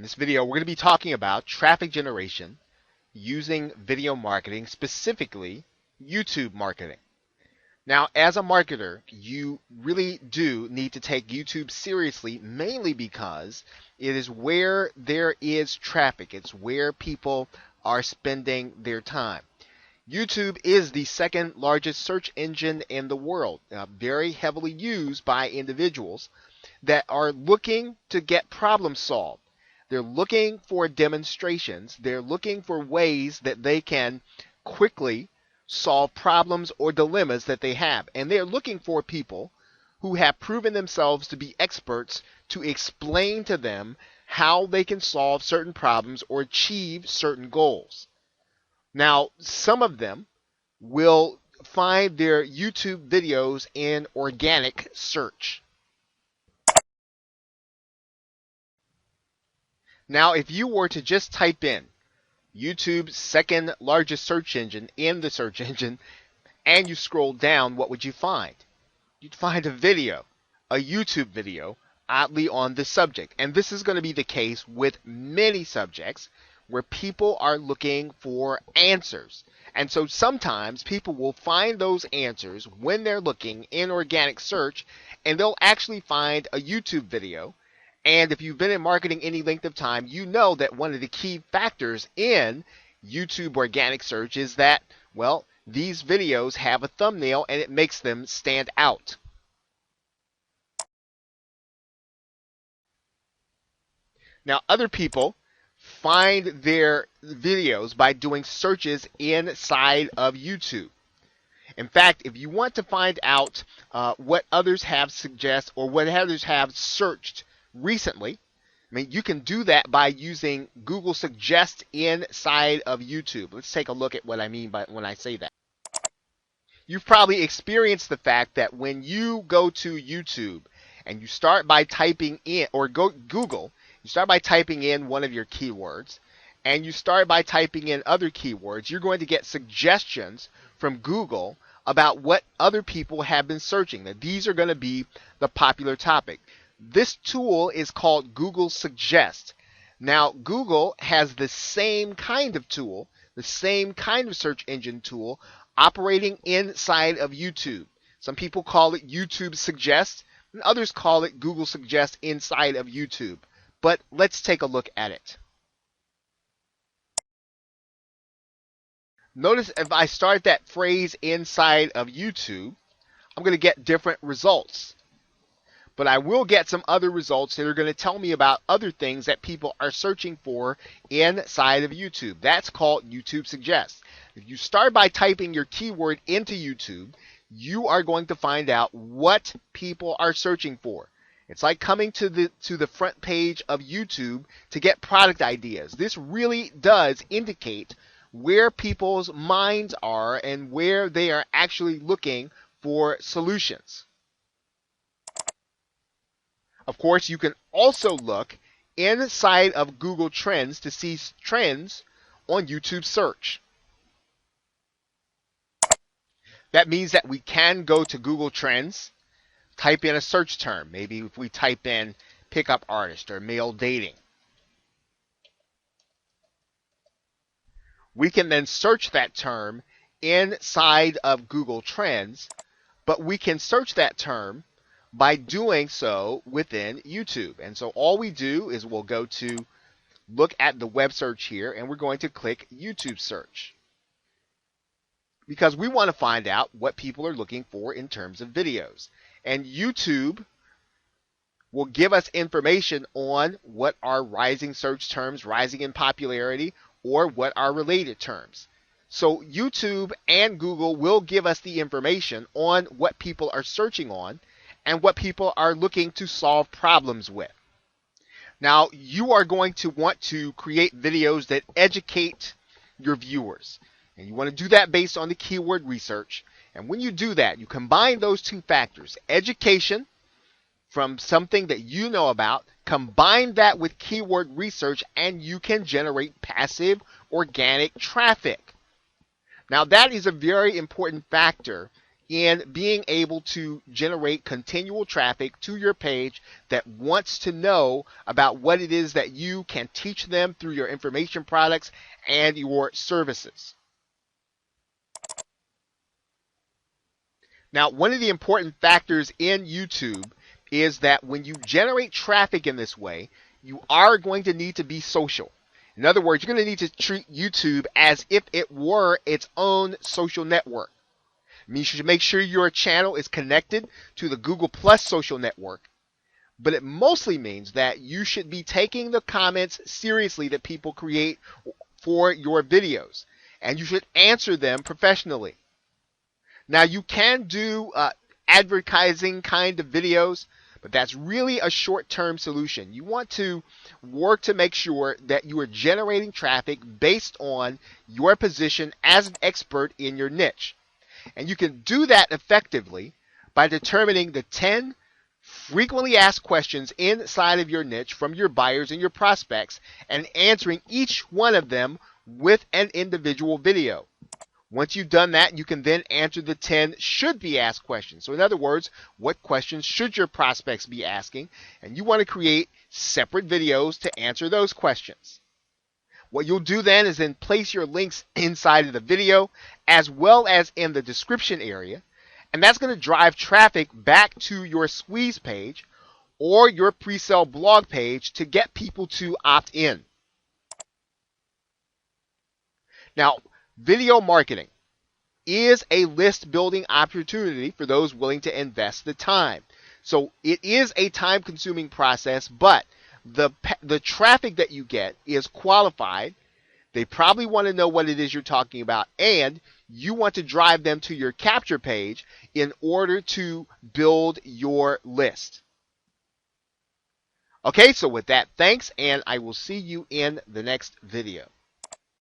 this video, we're going to be talking about traffic generation using video marketing, specifically YouTube marketing. Now, as a marketer, you really do need to take YouTube seriously, mainly because it is where there is traffic. It's where people are spending their time. YouTube is the second largest search engine in the world, very heavily used by individuals that are looking to get problems solved. They're looking for demonstrations. They're looking for ways that they can quickly solve problems or dilemmas that they have. And they're looking for people who have proven themselves to be experts to explain to them how they can solve certain problems or achieve certain goals. Now, some of them will find their YouTube videos in organic search. Now, if you were to just type in YouTube's second largest search engine in the search engine and you scroll down, what would you find? You'd find a video, a YouTube video, oddly on the subject. And this is going to be the case with many subjects where people are looking for answers. And so sometimes people will find those answers when they're looking in organic search, and they'll actually find a YouTube video. And if you've been in marketing any length of time, you know that one of the key factors in YouTube organic search is that, well, these videos have a thumbnail and it makes them stand out. Now, other people find their videos by doing searches inside of YouTube. In fact, if you want to find out what others have suggest or what others have searched recently, you can do that by using Google Suggest inside of YouTube. Let's take a look at what I mean by when I say that. You've probably experienced the fact that when you go to YouTube and you start by typing in, or go Google, you start by typing in one of your keywords, and you start by typing in other keywords, you're going to get suggestions from Google about what other people have been searching, that these are going to be the popular topic. This tool is called Google Suggest. Now, Google has the same kind of tool, the same kind of search engine tool operating inside of YouTube. Some people call it YouTube Suggest, and others call it Google Suggest inside of YouTube. But let's take a look at it. Notice if I start that phrase inside of YouTube, I'm going to get different results. But I will get some other results that are going to tell me about other things that people are searching for inside of YouTube. That's called YouTube Suggest. If you start by typing your keyword into YouTube, you are going to find out what people are searching for. It's like coming to the front page of YouTube to get product ideas. This really does indicate where people's minds are and where they are actually looking for solutions. Of course, you can also look inside of Google Trends to see trends on YouTube search. That means that we can go to Google Trends, type in a search term. Maybe if we type in pickup artist or male dating. We can then search that term inside of Google Trends, but we can search that term by doing so within YouTube. And so all we do is we'll go to look at the web search here, and we're going to click YouTube search, because we want to find out what people are looking for in terms of videos. And YouTube will give us information on what are rising search terms, rising in popularity, or what are related terms. So YouTube and Google will give us the information on what people are searching on and what people are looking to solve problems with. Now, you are going to want to create videos that educate your viewers. And you want to do that based on the keyword research. And when you do that, you combine those two factors, education from something that you know about, combine that with keyword research, and you can generate passive organic traffic. Now, that is a very important factor in being able to generate continual traffic to your page that wants to know about what it is that you can teach them through your information products and your services. Now, one of the important factors in YouTube is that when you generate traffic in this way, you are going to need to be social. In other words, you're going to need to treat YouTube as if it were its own social network. It means you should make sure your channel is connected to the Google Plus social network. But it mostly means that you should be taking the comments seriously that people create for your videos. And you should answer them professionally. Now, you can do advertising kind of videos, but that's really a short-term solution. You want to work to make sure that you are generating traffic based on your position as an expert in your niche. And you can do that effectively by determining the 10 frequently asked questions inside of your niche from your buyers and your prospects and answering each one of them with an individual video. Once you've done that, you can then answer the 10 should be asked questions. So in other words, what questions should your prospects be asking? And you want to create separate videos to answer those questions. What you'll do then is then place your links inside of the video as well as in the description area. And that's going to drive traffic back to your squeeze page or your pre-sale blog page to get people to opt in. Now, video marketing is a list building opportunity for those willing to invest the time. So it is a time consuming process, but the traffic that you get is qualified. They probably want to know what it is you're talking about, and you want to drive them to your capture page in order to build your list. Okay, so with that, thanks, and I will see you in the next video.